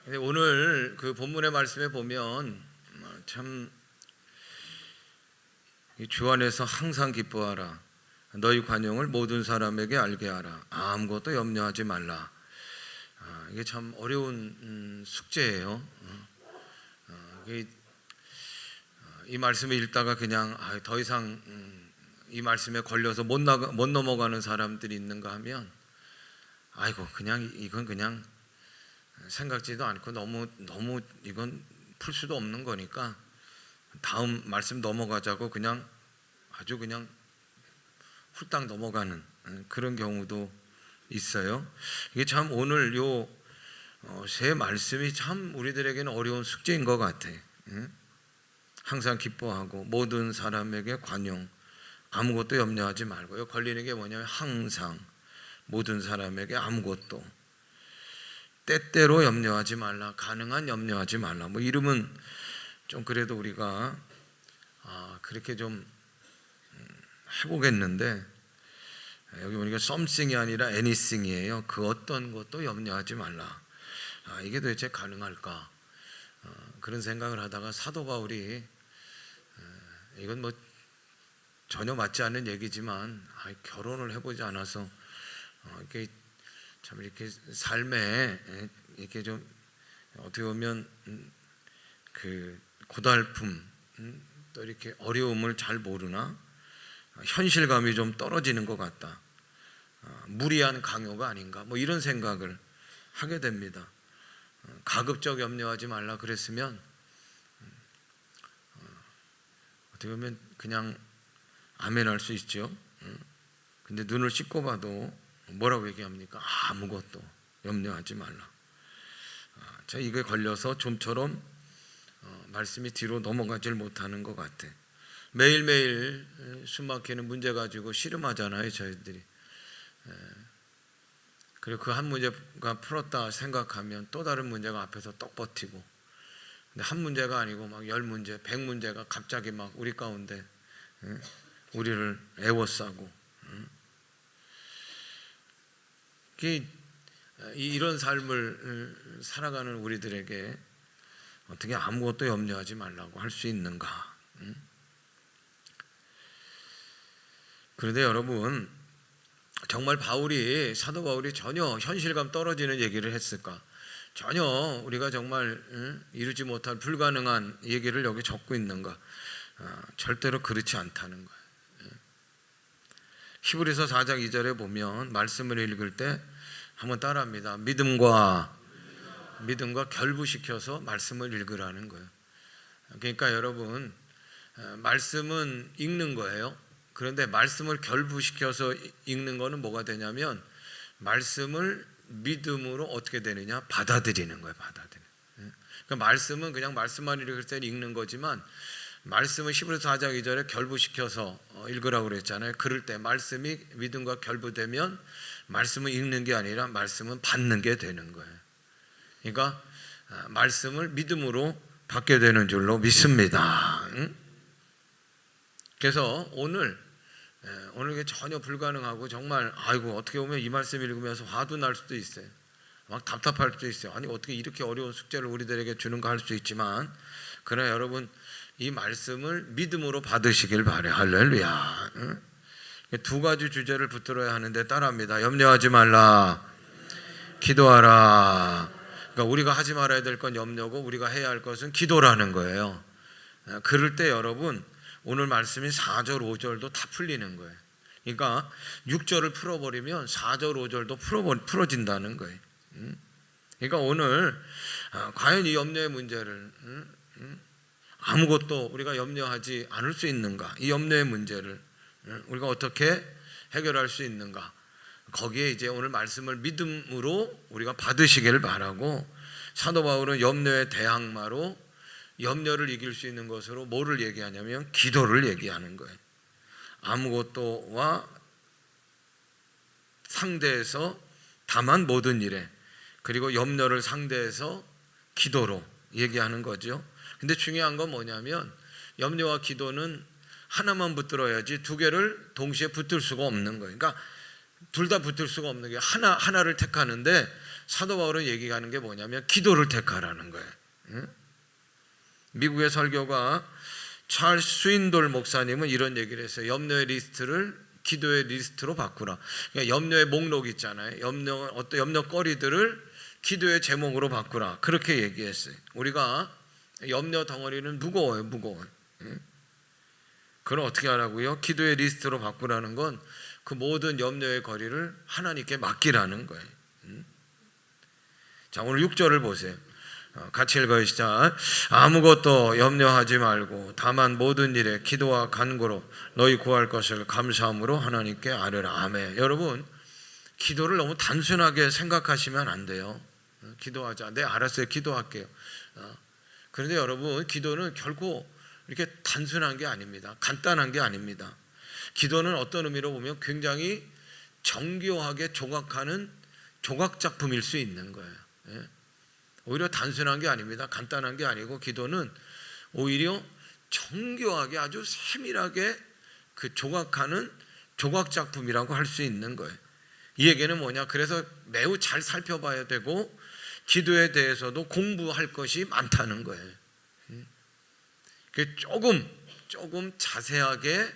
근데 오늘 그 본문의 말씀에 보면 참 주 안에서 항상 기뻐하라. 너희 관용을 모든 사람에게 알게 하라. 아무것도 염려하지 말라. 이게 참 어려운 숙제예요. 이 말씀을 읽다가 그냥 더 이상 이 말씀에 걸려서 못 넘어가는 사람들이 있는가 하면 아이고 그냥 이건 그냥 생각지도 않고 너무 이건 풀 수도 없는 거니까 다음 말씀 넘어가자고 그냥 아주 그냥 훌딱 넘어가는 그런 경우도 있어요. 이게 참 오늘 요 세 말씀이 참 우리들에게는 어려운 숙제인 것 같아. 항상 기뻐하고 모든 사람에게 관용, 아무것도 염려하지 말고요. 걸리는 게 뭐냐면 항상 모든 사람에게 아무것도, 때때로 염려하지 말라, 가능한 염려하지 말라. 뭐 이름은 좀 그래도 우리가 그렇게 좀 해보겠는데 여기 보니까 something이 아니라 anything이에요. 그 어떤 것도 염려하지 말라. 이게 도대체 가능할까? 그런 생각을 하다가 사도 바울이 이건 뭐 전혀 맞지 않는 얘기지만 결혼을 해보지 않아서 이렇게 참 이렇게 삶에 이렇게 좀 어떻게 보면 그 고달픔 또 이렇게 어려움을 잘 모르나 현실감이 좀 떨어지는 것 같다. 무리한 강요가 아닌가 뭐 이런 생각을 하게 됩니다. 가급적 염려하지 말라 그랬으면 어떻게 보면 그냥 아멘할 수 있죠. 근데 눈을 씻고 봐도 뭐라고 얘기합니까? 아무것도 염려하지 말라. 자, 이거에 걸려서 좀처럼 말씀이 뒤로 넘어가질 못하는 것 같아. 매일매일 숨막히는 문제 가지고 씨름하잖아요, 저희들이. 그리고 그 한 문제가 풀었다 생각하면 또 다른 문제가 앞에서 떡 버티고, 근데 한 문제가 아니고 막 10문제, 100문제가 갑자기 막 우리 가운데 우리를 애워싸고, 이런 삶을 살아가는 우리들에게 어떻게 아무것도 염려하지 말라고 할 수 있는가? 그런데 여러분, 정말 사도 바울이 전혀 현실감 떨어지는 얘기를 했을까? 전혀 우리가 정말 이루지 못할 불가능한 얘기를 여기 적고 있는가? 절대로 그렇지 않다는 거예요. 히브리서 4장 2절에 보면 말씀을 읽을 때 한번 따라합니다. 믿음과 결부시켜서 말씀을 읽으라는 거예요. 그러니까 여러분, 말씀은 읽는 거예요. 그런데 말씀을 결부시켜서 읽는 거는 뭐가 되냐면 말씀을 믿음으로 어떻게 되느냐? 받아들이는 거예요. 그러니까 말씀은 그냥 말씀만 읽을 때 읽는 거지만 말씀은 히브리서 4장 2절에 결부시켜서 읽으라고 그랬잖아요. 그럴 때 말씀이 믿음과 결부되면 말씀을 읽는 게 아니라 말씀은 받는 게 되는 거예요. 그러니까 말씀을 믿음으로 받게 되는 줄로 믿습니다. 그래서 오늘 이게 전혀 불가능하고 정말 아이고 어떻게 보면 이 말씀 읽으면서 화도 날 수도 있어요. 막 답답할 수도 있어요. 아니 어떻게 이렇게 어려운 숙제를 우리들에게 주는가 할 수 있지만 그러나 여러분 이 말씀을 믿음으로 받으시길 바래. 할렐루야. 두 가지 주제를 붙들어야 하는데 따라합니다. 염려하지 말라. 기도하라. 그러니까 우리가 하지 말아야 될 건 염려고 우리가 해야 할 것은 기도라는 거예요. 그럴 때 여러분 오늘 말씀인 4절 5절도 다 풀리는 거예요. 그러니까 6절을 풀어버리면 4절 5절도 풀어진다는 거예요. 그러니까 오늘 과연 이 염려의 문제를 아무것도 우리가 염려하지 않을 수 있는가? 이 염려의 문제를 우리가 어떻게 해결할 수 있는가? 거기에 이제 오늘 말씀을 믿음으로 우리가 받으시기를 바라고, 사도 바울은 염려의 대항마로 염려를 이길 수 있는 것으로 뭐를 얘기하냐면 기도를 얘기하는 거예요. 아무것도와 상대해서 다만 모든 일에, 그리고 염려를 상대해서 기도로 얘기하는 거죠. 근데 중요한 건 뭐냐면 염려와 기도는 하나만 붙들어야지 두 개를 동시에 붙들 수가 없는 거예요. 그러니까 둘 다 붙을 수가 없는 게 하나를 택하는데 사도 바울은 얘기하는 게 뭐냐면 기도를 택하라는 거예요. 미국의 설교가 찰스 스윈돌 목사님은 이런 얘기를 했어요. 염려의 리스트를 기도의 리스트로 바꾸라. 그러니까 염려의 목록 있잖아요. 어떤 염려거리들을 기도의 제목으로 바꾸라. 그렇게 얘기했어요. 우리가 염려 덩어리는 무거워요. 그럼 어떻게 하라고요? 기도의 리스트로 바꾸라는 건 그 모든 염려의 거리를 하나님께 맡기라는 거예요. 자, 오늘 6절을 보세요. 같이 읽어요. 시작. 아무것도 염려하지 말고 다만 모든 일에 기도와 간구로 너희 구할 것을 감사함으로 하나님께 아뢰라. 아멘. 여러분, 기도를 너무 단순하게 생각하시면 안 돼요. 기도하자. 네, 알았어요. 기도할게요. 그런데 여러분, 기도는 결코 이렇게 단순한 게 아닙니다. 간단한 게 아닙니다. 기도는 어떤 의미로 보면 굉장히 정교하게 조각하는 조각작품일 수 있는 거예요. 오히려 단순한 게 아닙니다. 간단한 게 아니고 기도는 오히려 정교하게 아주 세밀하게 그 조각하는 조각작품이라고 할 수 있는 거예요. 이 얘기는 뭐냐? 그래서 매우 잘 살펴봐야 되고 기도에 대해서도 공부할 것이 많다는 거예요. 조금 자세하게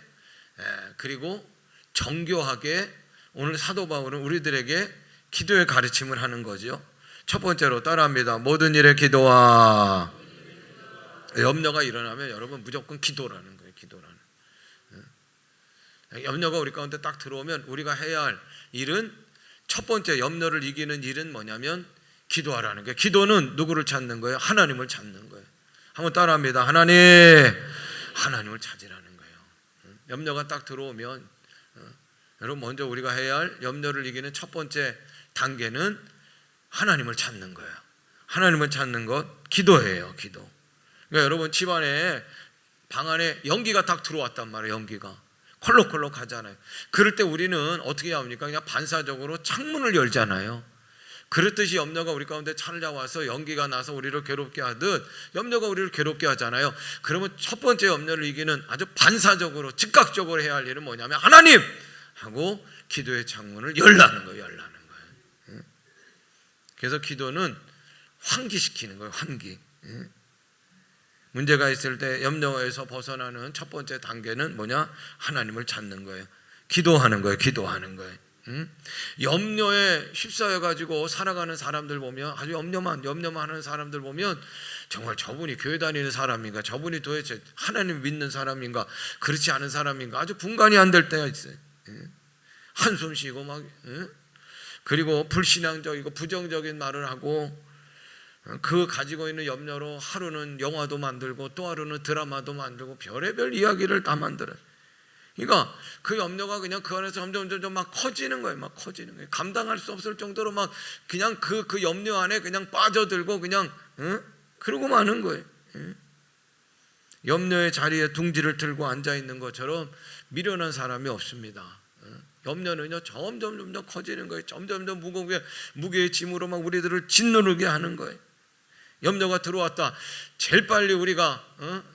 그리고 정교하게 오늘 사도 바울은 우리들에게 기도의 가르침을 하는 거죠. 첫 번째로 따라합니다. 모든 일에 기도와 염려가 일어나면 여러분 무조건 기도라는 거예요. 기도라는. 염려가 우리 가운데 딱 들어오면 우리가 해야 할 일은 첫 번째 염려를 이기는 일은 뭐냐면 기도하라는 거예요. 기도는 누구를 찾는 거예요? 하나님을 찾는 거예요. 한번 따라합니다. 하나님을 찾으라는 거예요. 염려가 딱 들어오면 여러분 먼저 우리가 해야 할 염려를 이기는 첫 번째 단계는 하나님을 찾는 거예요. 하나님을 찾는 것 기도예요. 기도. 그러니까 여러분 집안에 방 안에 연기가 딱 들어왔단 말이에요. 연기가 콜록콜록 하잖아요. 그럴 때 우리는 어떻게 합니까? 그냥 반사적으로 창문을 열잖아요. 그렇듯이 염려가 우리 가운데 찾아와서 연기가 나서 우리를 괴롭게 하듯 염려가 우리를 괴롭게 하잖아요. 그러면 첫 번째 염려를 이기는 아주 반사적으로 즉각적으로 해야 할 일은 뭐냐면 하나님! 하고 기도의 창문을 열라는 거예요. 그래서 기도는 환기시키는 거예요. 환기. 문제가 있을 때 염려에서 벗어나는 첫 번째 단계는 뭐냐? 하나님을 찾는 거예요. 기도하는 거예요. 염려에 휩싸여 가지고 살아가는 사람들 보면 아주 염려만 하는 사람들 보면 정말 저분이 교회 다니는 사람인가? 저분이 도대체 하나님 믿는 사람인가? 그렇지 않은 사람인가? 아주 분간이 안 될 때가 있어요. 한숨 쉬고 막 그리고 불신앙적이고 부정적인 말을 하고 그 가지고 있는 염려로 하루는 영화도 만들고 또 하루는 드라마도 만들고 별의별 이야기를 다 만들어요. 그러니까 그 염려가 그냥 그 안에서 점점 막 커지는 거예요. 감당할 수 없을 정도로 막 그냥 그 염려 안에 그냥 빠져들고 그냥 그러고 마는 거예요. 염려의 자리에 둥지를 들고 앉아 있는 것처럼 미련한 사람이 없습니다. 염려는요 점점 커지는 거예요. 점점 무게의 짐으로 막 우리들을 짓누르게 하는 거예요. 염려가 들어왔다. 제일 빨리 우리가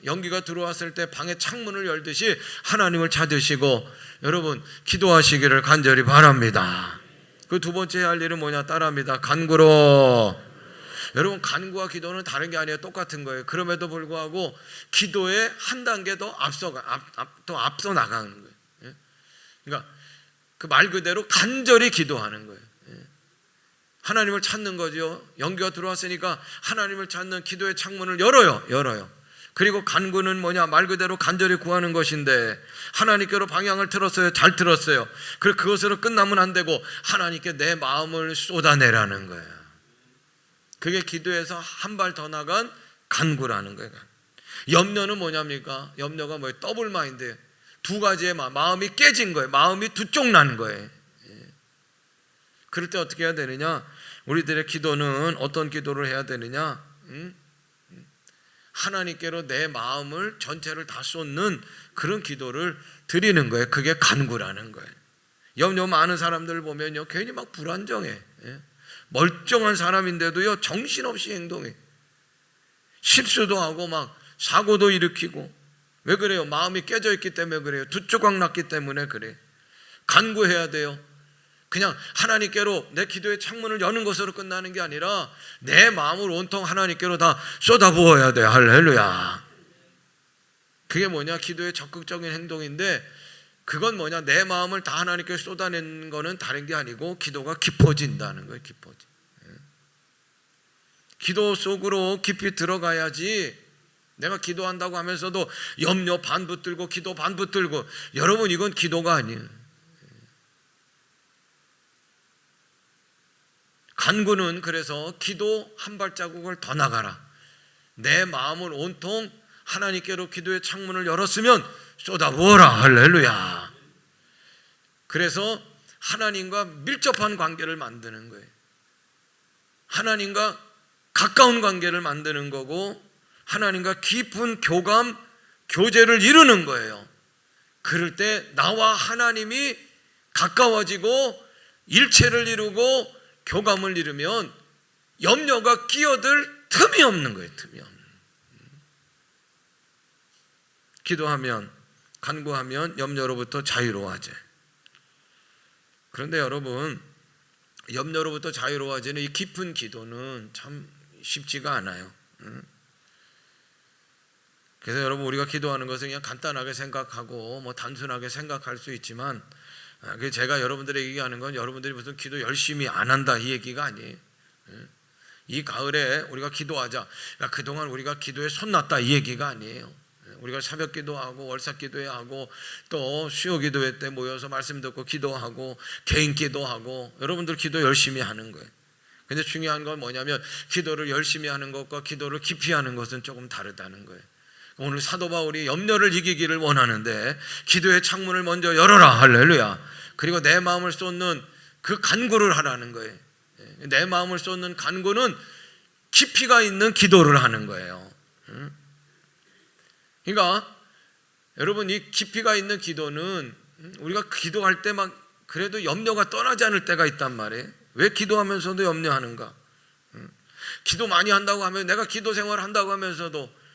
연기가 들어왔을 때 방에 창문을 열듯이 하나님을 찾으시고 여러분 기도하시기를 간절히 바랍니다. 그 두 번째 할 일은 뭐냐? 따라합니다. 간구로. 여러분 간구와 기도는 다른 게 아니에요. 똑같은 거예요. 그럼에도 불구하고 기도에 한 단계 더 앞서 나가는 거예요. 그러니까 그 말 그대로 간절히 기도하는 거예요. 하나님을 찾는 거죠. 연기가 들어왔으니까 하나님을 찾는 기도의 창문을 열어요. 그리고 간구는 뭐냐? 말 그대로 간절히 구하는 것인데 하나님께로 방향을 틀었어요. 잘 틀었어요. 그리고 그것으로 끝나면 안 되고 하나님께 내 마음을 쏟아내라는 거예요. 그게 기도에서 한 발 더 나간 간구라는 거예요. 염려는 뭐냐입니까? 염려가 뭐예요? 더블 마인드. 두 가지의 마음이 깨진 거예요. 마음이 두 쪽 나는 거예요. 그럴 때 어떻게 해야 되느냐? 우리들의 기도는 어떤 기도를 해야 되느냐? 하나님께로 내 마음을 전체를 다 쏟는 그런 기도를 드리는 거예요. 그게 간구라는 거예요. 염려 많은 사람들 보면요 괜히 막 불안정해. 멀쩡한 사람인데도요 정신없이 행동해. 실수도 하고 막 사고도 일으키고. 왜 그래요? 마음이 깨져 있기 때문에 그래요. 두 조각 났기 때문에 그래. 간구해야 돼요. 그냥 하나님께로 내 기도의 창문을 여는 것으로 끝나는 게 아니라 내 마음을 온통 하나님께로 다 쏟아부어야 돼. 할렐루야. 그게 뭐냐? 기도의 적극적인 행동인데, 그건 뭐냐? 내 마음을 다 하나님께 쏟아내는 거는 다른 게 아니고 기도가 깊어진다는 거예요. 깊어지. 기도 속으로 깊이 들어가야지. 내가 기도한다고 하면서도 염려 반 붙들고 기도 반 붙들고, 여러분 이건 기도가 아니에요. 간구는 그래서 기도 한 발자국을 더 나가라. 내 마음을 온통 하나님께로 기도의 창문을 열었으면 쏟아부어라. 할렐루야. 그래서 하나님과 밀접한 관계를 만드는 거예요. 하나님과 가까운 관계를 만드는 거고, 하나님과 깊은 교감, 교제를 이루는 거예요. 그럴 때 나와 하나님이 가까워지고 일체를 이루고 교감을 이루면 염려가 끼어들 틈이 없는 거예요. 틈이 없는. 기도하면, 간구하면 염려로부터 자유로워져. 그런데 여러분, 염려로부터 자유로워지는 이 깊은 기도는 참 쉽지가 않아요. 그래서 여러분, 우리가 기도하는 것은 그냥 간단하게 생각하고 뭐 단순하게 생각할 수 있지만, 제가 여러분들에게 얘기하는 건 여러분들이 무슨 기도 열심히 안 한다 이 얘기가 아니에요. 이 가을에 우리가 기도하자, 그동안 우리가 기도에 손났다 이 얘기가 아니에요. 우리가 새벽 기도하고 월삭 기도회하고 또 수요 기도회 때 모여서 말씀 듣고 기도하고 개인 기도하고, 여러분들 기도 열심히 하는 거예요. 근데 중요한 건 뭐냐면, 기도를 열심히 하는 것과 기도를 깊이 하는 것은 조금 다르다는 거예요. 오늘 사도 바울이 염려를 이기기를 원하는데 기도의 창문을 먼저 열어라. 할렐루야. 그리고 내 마음을 쏟는 그 간구를 하라는 거예요. 내 마음을 쏟는 간구는 깊이가 있는 기도를 하는 거예요. 그러니까 여러분, 이 깊이가 있는 기도는 우리가 기도할 때 막 그래도 염려가 떠나지 않을 때가 있단 말이에요. 왜 기도하면서도 염려하는가? 기도 많이 한다고 하면, 내가 기도 생활 한다고 하면서도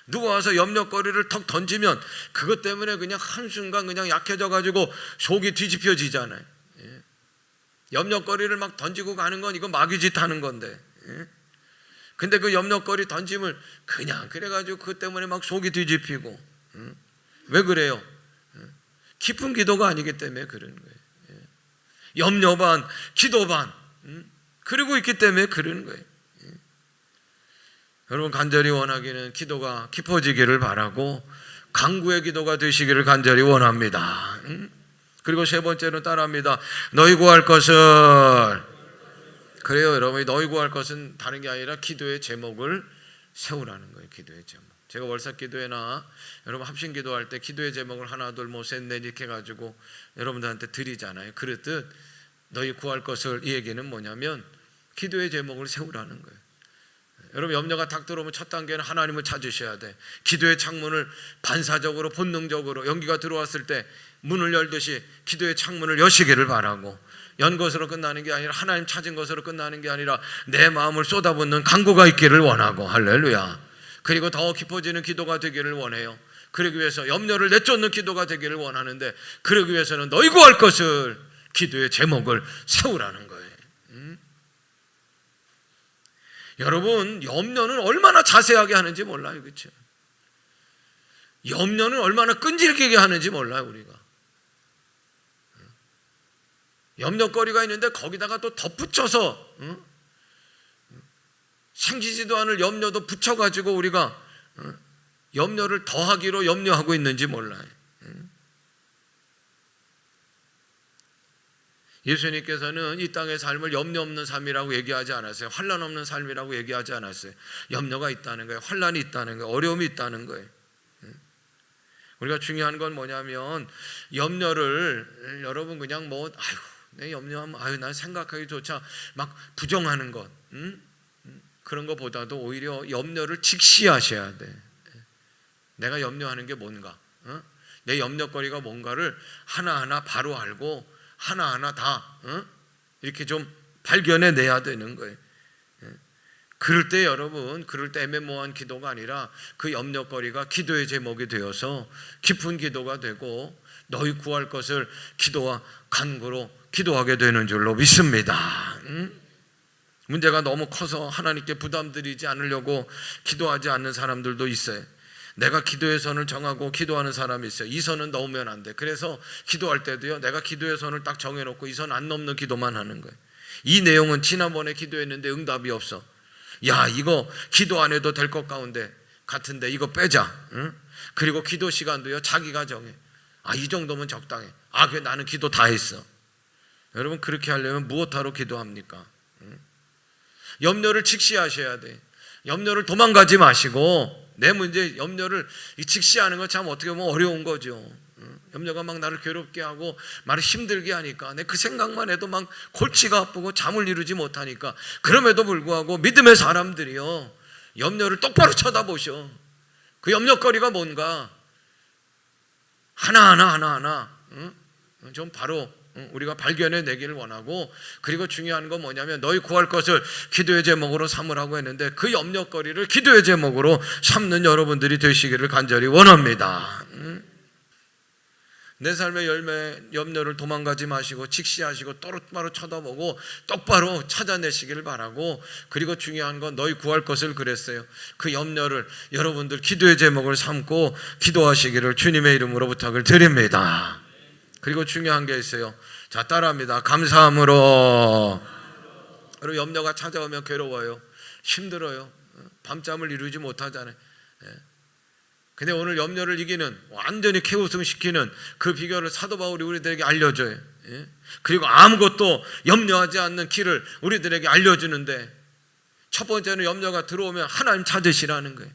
누가 와서 염려거리를 턱 던지면 그것 때문에 그냥 한순간 그냥 약해져 가지고 속이 뒤집혀지잖아요. 염려거리를 막 던지고 가는 건 이거 마귀짓 하는 건데, 근데 그 염려거리 던짐을 그냥 그래가지고 그것 때문에 막 속이 뒤집히고, 왜 그래요? 깊은 기도가 아니기 때문에 그러는 거예요. 염려 반, 기도 반, 그리고 있기 때문에 그러는 거예요. 여러분, 간절히 원하기는 기도가 깊어지기를 바라고 간구의 기도가 되시기를 간절히 원합니다. 그리고 세 번째는 따라합니다. 너희 구할 것을. 그래요, 여러분. 너희 구할 것은 다른 게 아니라 기도의 제목을 세우라는 거예요. 기도의 제목. 제가 월삭 기도회나 여러분 합심 기도할 때 기도의 제목을 하나 둘 뭐 셋 넷 이렇게 해가지고 여러분들한테 드리잖아요. 그렇듯 너희 구할 것을, 이 얘기는 뭐냐면 기도의 제목을 세우라는 거예요. 여러분, 염려가 딱 들어오면 첫 단계는 하나님을 찾으셔야 돼. 기도의 창문을 반사적으로 본능적으로 연기가 들어왔을 때 문을 열듯이 기도의 창문을 여시기를 바라고, 연 것으로 끝나는 게 아니라 하나님 찾은 것으로 끝나는 게 아니라 내 마음을 쏟아붓는 간구가 있기를 원하고, 할렐루야. 그리고 더 깊어지는 기도가 되기를 원해요. 그러기 위해서 염려를 내쫓는 기도가 되기를 원하는데, 그러기 위해서는 너희 구할 것을, 기도의 제목을 세우라는 거예요. 여러분, 염려는 얼마나 자세하게 하는지 몰라요. 그렇죠? 염려는 얼마나 끈질기게 하는지 몰라요. 우리가 염려거리가 있는데 거기다가 또 덧붙여서 생기지도 않을 염려도 붙여가지고 우리가 염려를 더하기로 염려하고 있는지 몰라요. 예수님께서는 이 땅의 삶을 염려 없는 삶이라고 얘기하지 않았어요. 환난 없는 삶이라고 얘기하지 않았어요. 염려가 있다는 거예요. 환난이 있다는 거예요. 어려움이 있다는 거예요. 우리가 중요한 건 뭐냐면, 염려를 여러분 그냥 뭐 아이고 내 염려하면 아유 난 생각하기조차 막 부정하는 것, 그런 것보다도 오히려 염려를 직시하셔야 돼. 내가 염려하는 게 뭔가, 내 염려거리가 뭔가를 하나하나 바로 알고 하나하나 다 이렇게 좀 발견해내야 되는 거예요. 그럴 때 여러분, 그럴 때 애매모호한 기도가 아니라 그 염려거리가 기도의 제목이 되어서 깊은 기도가 되고, 너희 구할 것을 기도와 간구로 기도하게 되는 줄로 믿습니다. 문제가 너무 커서 하나님께 부담드리지 않으려고 기도하지 않는 사람들도 있어요. 내가 기도의 선을 정하고 기도하는 사람이 있어요. 이 선은 넘으면 안 돼. 그래서 기도할 때도요, 내가 기도의 선을 딱 정해놓고 이 선 안 넘는 기도만 하는 거예요. 이 내용은 지난번에 기도했는데 응답이 없어. 야, 이거 기도 안 해도 될 것 같은데 이거 빼자. 응? 그리고 기도 시간도요, 자기가 정해. 이 정도면 적당해. 그래, 나는 기도 다 했어. 여러분, 그렇게 하려면 무엇하러 기도합니까? 응? 염려를 직시하셔야 돼. 염려를 도망가지 마시고, 내 문제 염려를 직시하는 건 참 어떻게 보면 어려운 거죠. 염려가 막 나를 괴롭게 하고 말을 힘들게 하니까 내 그 생각만 해도 막 골치가 아프고 잠을 이루지 못하니까, 그럼에도 불구하고 믿음의 사람들이요, 염려를 똑바로 쳐다보셔. 그 염려거리가 뭔가 하나하나 좀 바로 우리가 발견해내기를 원하고, 그리고 중요한 건 뭐냐면 너희 구할 것을 기도의 제목으로 삼으라고 했는데 그 염려거리를 기도의 제목으로 삼는 여러분들이 되시기를 간절히 원합니다. 내 삶의 염려를 도망가지 마시고 직시하시고 똑바로 쳐다보고 똑바로 찾아내시기를 바라고, 그리고 중요한 건 너희 구할 것을 그랬어요. 그 염려를 여러분들 기도의 제목을 삼고 기도하시기를 주님의 이름으로 부탁을 드립니다. 그리고 중요한 게 있어요. 자, 따라합니다. 감사함으로. 여러분, 염려가 찾아오면 괴로워요. 힘들어요. 밤잠을 이루지 못하잖아요. 근데 오늘 염려를 이기는, 완전히 쾌우승시키는 그 비결을 사도 바울이 우리들에게 알려줘요. 그리고 아무것도 염려하지 않는 길을 우리들에게 알려주는데, 첫 번째는 염려가 들어오면 하나님 찾으시라는 거예요.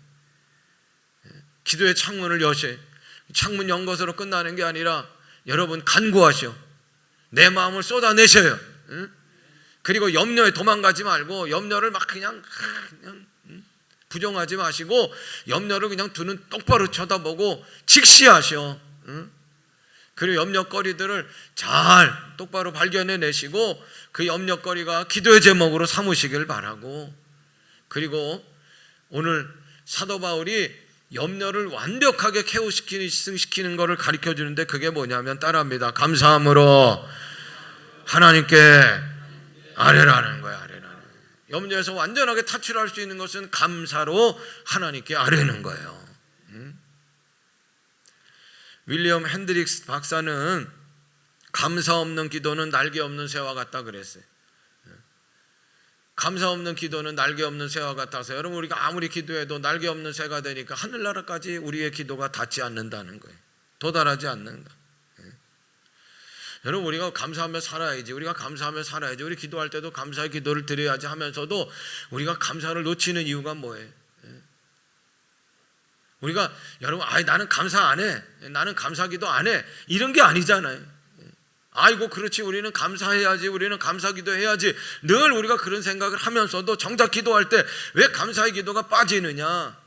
기도의 창문을 여셔요. 창문 연 것으로 끝나는 게 아니라 여러분 간구하셔. 내 마음을 쏟아내셔요. 그리고 염려에 도망가지 말고 염려를 막 그냥 부정하지 마시고 염려를 그냥 두 눈 똑바로 쳐다보고 직시하셔. 그리고 염려거리들을 잘 똑바로 발견해내시고 그 염려거리가 기도의 제목으로 삼으시길 바라고, 그리고 오늘 사도 바울이 염려를 완벽하게 쾌우시키는 것을 가르쳐 주는데 그게 뭐냐면 따라합니다. 감사함으로 하나님께 아뢰라는 거야. 염려에서 완전하게 탈출할 수 있는 것은 감사로 하나님께 아뢰는 거예요. 윌리엄 핸드릭스 박사는 감사 없는 기도는 날개 없는 새와 같다 그랬어요. 감사 없는 기도는 날개 없는 새와 같아서, 여러분, 우리가 아무리 기도해도 날개 없는 새가 되니까 하늘나라까지 우리의 기도가 닿지 않는다는 거예요. 도달하지 않는다. 여러분, 우리가 감사하며 살아야지. 우리가 감사하며 살아야지. 우리 기도할 때도 감사의 기도를 드려야지 하면서도 우리가 감사를 놓치는 이유가 뭐예요? 우리가 여러분, 나는 감사 안 해. 나는 감사 기도 안 해. 이런 게 아니잖아요. 아이고, 그렇지. 우리는 감사해야지. 우리는 감사 기도해야지. 늘 우리가 그런 생각을 하면서도 정작 기도할 때 왜 감사의 기도가 빠지느냐?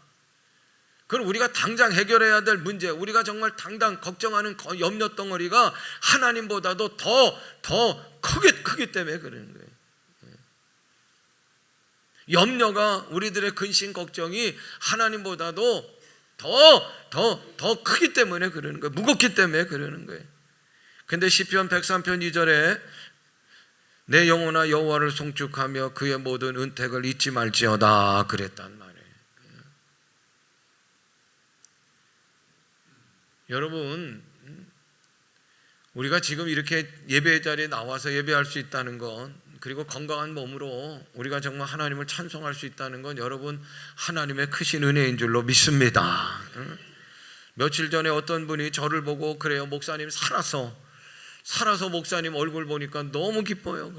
그럼 우리가 당장 해결해야 될 문제, 우리가 정말 당장 걱정하는 염려 덩어리가 하나님보다도 더 크기 때문에 그러는 거예요. 염려가, 우리들의 근심 걱정이 하나님보다도 더 크기 때문에 그러는 거예요. 무겁기 때문에 그러는 거예요. 근데 시편 103편 2절에 내 영혼아 여호와를 송축하며 그의 모든 은택을 잊지 말지어다 그랬단 말이에요. 여러분, 우리가 지금 이렇게 예배 자리에 나와서 예배할 수 있다는 건, 그리고 건강한 몸으로 우리가 정말 하나님을 찬송할 수 있다는 건 여러분 하나님의 크신 은혜인 줄로 믿습니다. 며칠 전에 어떤 분이 저를 보고 그래요. 목사님 살아서 목사님 얼굴 보니까 너무 기뻐요.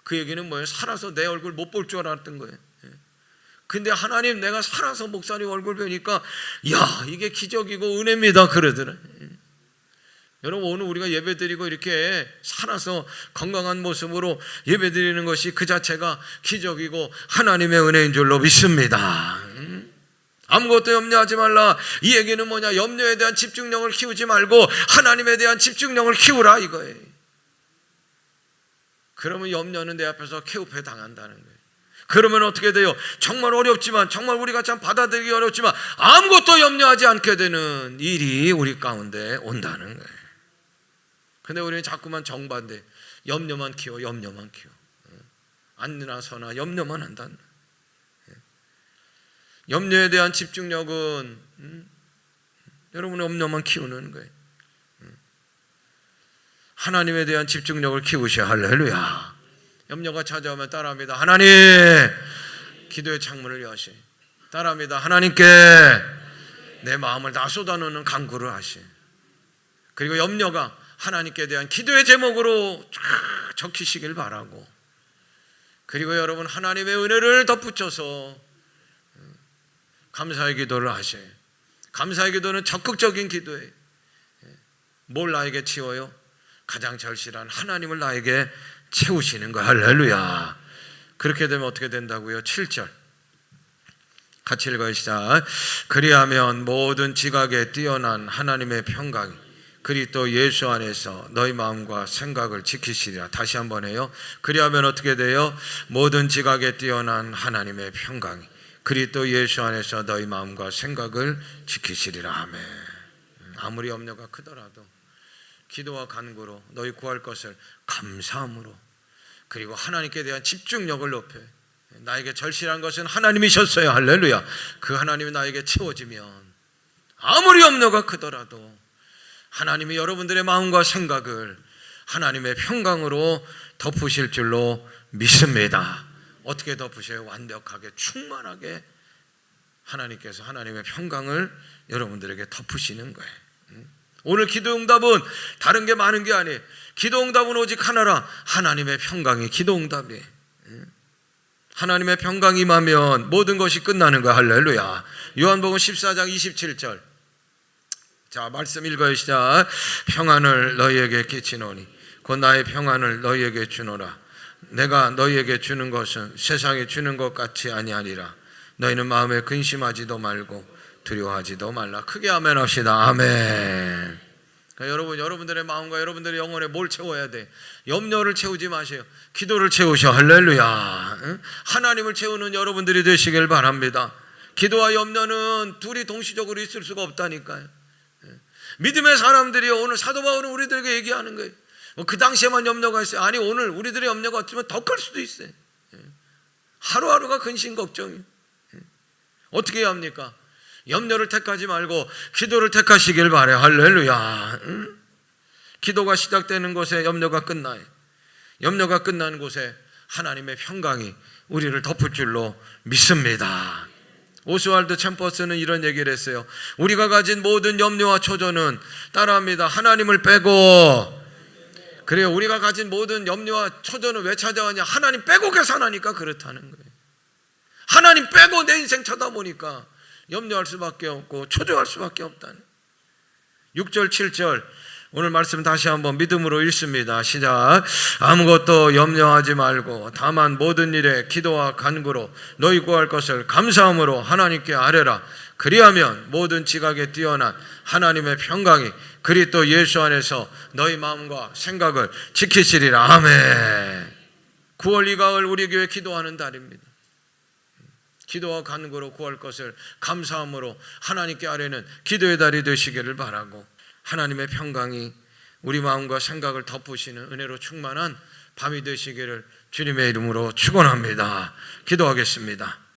그 얘기는 뭐예요? 살아서 내 얼굴 못 볼 줄 알았던 거예요. 근데 하나님, 내가 살아서 목사님 얼굴 보니까 야, 이게 기적이고 은혜입니다 그러더라. 여러분, 오늘 우리가 예배드리고 이렇게 살아서 건강한 모습으로 예배드리는 것이 그 자체가 기적이고 하나님의 은혜인 줄로 믿습니다. 아무것도 염려하지 말라. 이 얘기는 뭐냐? 염려에 대한 집중력을 키우지 말고 하나님에 대한 집중력을 키우라 이거예요. 그러면 염려는 내 앞에서 쾌우패 당한다는 거예요. 그러면 어떻게 돼요? 정말 어렵지만, 정말 우리가 참 받아들이기 어렵지만 아무것도 염려하지 않게 되는 일이 우리 가운데 온다는 거예요. 근데 우리는 자꾸만 정반대, 염려만 키워. 안나 서나 염려만 한다는 거예요. 염려에 대한 집중력은 여러분의 염려만 키우는 거예요. 하나님에 대한 집중력을 키우셔야. 할렐루야. 염려가 찾아오면 따라합니다. 하나님, 기도의 창문을 여시. 따라합니다. 하나님께 내 마음을 다 쏟아놓는 간구를 하시. 그리고 염려가 하나님께 대한 기도의 제목으로 쫙 적히시길 바라고, 그리고 여러분 하나님의 은혜를 덧붙여서 감사의 기도를 하셔. 감사의 기도는 적극적인 기도예요. 뭘 나에게 채워요? 가장 절실한 하나님을 나에게 채우시는 거야. 할렐루야. 그렇게 되면 어떻게 된다고요? 7절 같이 읽어요. 시작. 그리하면 모든 지각에 뛰어난 하나님의 평강이 그리스도 예수 안에서 너희 마음과 생각을 지키시리라. 다시 한번 해요. 그리하면 어떻게 돼요? 모든 지각에 뛰어난 하나님의 평강이 그리스도 예수 안에서 너희 마음과 생각을 지키시리라. 아멘. 아무리 염려가 크더라도 기도와 간구로 너희 구할 것을 감사함으로, 그리고 하나님께 대한 집중력을 높여. 나에게 절실한 것은 하나님이셨어요. 할렐루야. 그 하나님이 나에게 채워지면 아무리 염려가 크더라도 하나님이 여러분들의 마음과 생각을 하나님의 평강으로 덮으실 줄로 믿습니다. 어떻게 덮으셔요? 완벽하게, 충만하게 하나님께서 하나님의 평강을 여러분들에게 덮으시는 거예요. 오늘 기도응답은 다른 게 많은 게 아니에요. 기도응답은 오직 하나라, 하나님의 평강이 기도응답이에요. 하나님의 평강이 임하면 모든 것이 끝나는 거야. 할렐루야. 요한복음 14장 27절 자, 말씀 읽어요. 시작. 평안을 너희에게 끼치노니 곧 나의 평안을 너희에게 주노라. 내가 너희에게 주는 것은 세상에 주는 것 같이 아니하니라. 너희는 마음에 근심하지도 말고 두려워하지도 말라. 크게 아멘 합시다. 아멘. 그러니까 여러분들의 마음과 여러분들의 영혼에 뭘 채워야 돼? 염려를 채우지 마세요. 기도를 채우셔. 할렐루야. 하나님을 채우는 여러분들이 되시길 바랍니다. 기도와 염려는 둘이 동시적으로 있을 수가 없다니까요. 믿음의 사람들이 오늘 사도 바울은 우리들에게 얘기하는 거예요. 그 당시에만 염려가 있어요. 아니, 오늘 우리들의 염려가 어쩌면 더 클 수도 있어요. 하루하루가 근심 걱정이에요. 어떻게 해야 합니까? 염려를 택하지 말고 기도를 택하시길 바래요. 할렐루야. 기도가 시작되는 곳에 염려가 끝나요. 염려가 끝나는 곳에 하나님의 평강이 우리를 덮을 줄로 믿습니다. 오스왈드 챔버스는 이런 얘기를 했어요. 우리가 가진 모든 염려와 초조는, 따라합니다, 하나님을 빼고. 그래요. 우리가 가진 모든 염려와 초조는 왜 찾아왔냐? 하나님 빼고 계산하니까 그렇다는 거예요. 하나님 빼고 내 인생 쳐다보니까 염려할 수밖에 없고 초조할 수밖에 없다는. 6절 7절 오늘 말씀 다시 한번 믿음으로 읽습니다. 시작. 아무것도 염려하지 말고 다만 모든 일에 기도와 간구로 너희 구할 것을 감사함으로 하나님께 아뢰라. 그리하면 모든 지각에 뛰어난 하나님의 평강이 그리스도 예수 안에서 너희 마음과 생각을 지키시리라. 아멘. 9월 이 가을 우리 교회 기도하는 달입니다. 기도와 간구로 구할 것을 감사함으로 하나님께 아뢰는 기도의 달이 되시기를 바라고, 하나님의 평강이 우리 마음과 생각을 덮으시는 은혜로 충만한 밤이 되시기를 주님의 이름으로 축원합니다. 기도하겠습니다.